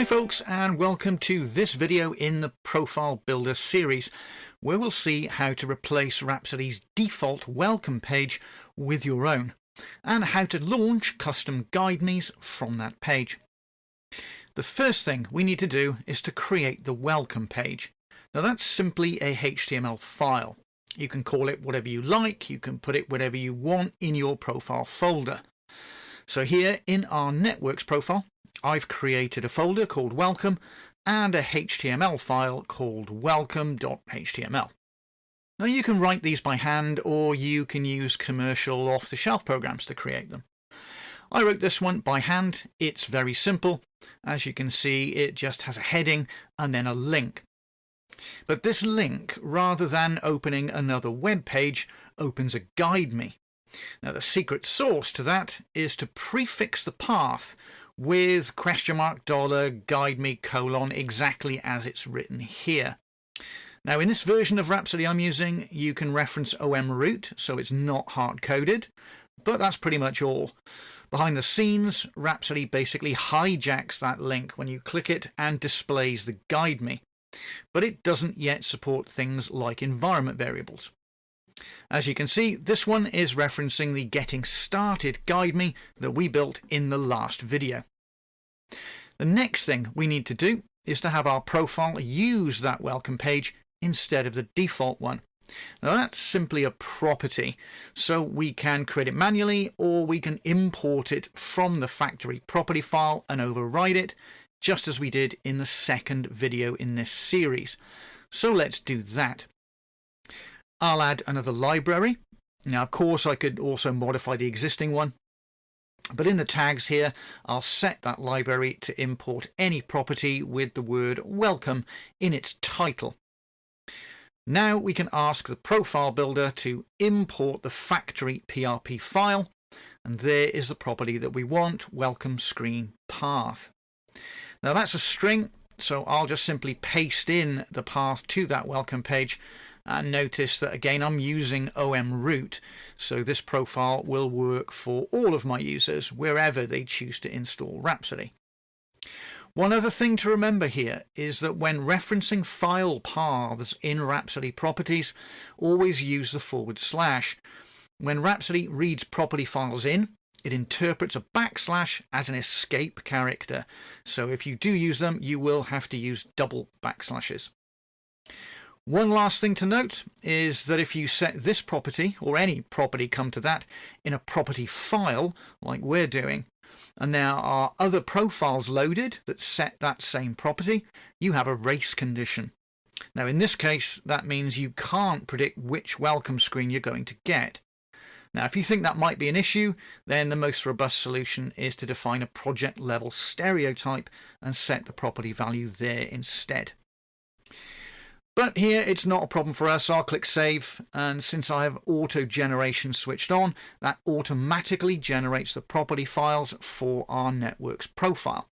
Hi folks, and welcome to this video in the Profile Builder series, where we'll see how to replace Rhapsody's default welcome page with your own, and how to launch custom guide me's from that page. The first thing we need to do is to create the welcome page. Now that's simply a HTML file. You can call it whatever you like, you can put it whatever you want in your profile folder. So here in our Networks profile, I've created a folder called Welcome and a HTML file called welcome.html. Now you can write these by hand, or you can use commercial off-the-shelf programs to create them. I wrote this one by hand. It's very simple. As you can see, it just has a heading and then a link. But this link, rather than opening another web page, opens a guide me. Now the secret sauce to that is to prefix the path with $guide me : exactly as it's written here. Now in this version of Rhapsody I'm using, you can reference OM root, so it's not hard-coded, but that's pretty much all. Behind the scenes, Rhapsody basically hijacks that link when you click it and displays the guide me, but it doesn't yet support things like environment variables. As you can see, this one is referencing the Getting Started guide me that we built in the last video. The next thing we need to do is to have our profile use that welcome page instead of the default one. Now that's simply a property, so we can create it manually, or we can import it from the factory property file and override it, just as we did in the second video in this series. So let's do that. I'll add another library. Now of course I could also modify the existing one, but in the tags here I'll set that library to import any property with the word welcome in its title. Now we can ask the profile builder to import the factory PRP file, and there is the property that we want, welcome screen path. Now that's a string, so I'll just simply paste in the path to that welcome page. And notice that again I'm using OM root, so this profile will work for all of my users wherever they choose to install Rhapsody. One other thing to remember here is that when referencing file paths in Rhapsody properties, always use the /. When Rhapsody reads property files in, it interprets a / as an escape character, so if you do use them you will have to use double /. One last thing to note is that if you set this property, or any property come to that, in a property file, like we're doing, and there are other profiles loaded that set that same property, you have a race condition. Now in this case, that means you can't predict which welcome screen you're going to get. Now if you think that might be an issue, then the most robust solution is to define a project level stereotype and set the property value there instead. But here it's not a problem for us. I'll click save, and since I have auto generation switched on, that automatically generates the property files for our networks profile.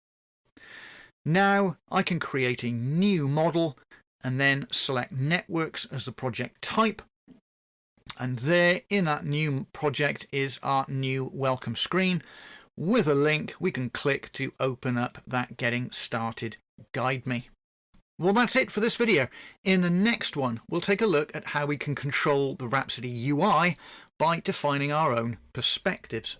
Now I can create a new model and then select networks as the project type, and there in that new project is our new welcome screen with a link we can click to open up that Getting Started guide me. Well, that's it for this video. In the next one, we'll take a look at how we can control the Rhapsody UI by defining our own perspectives.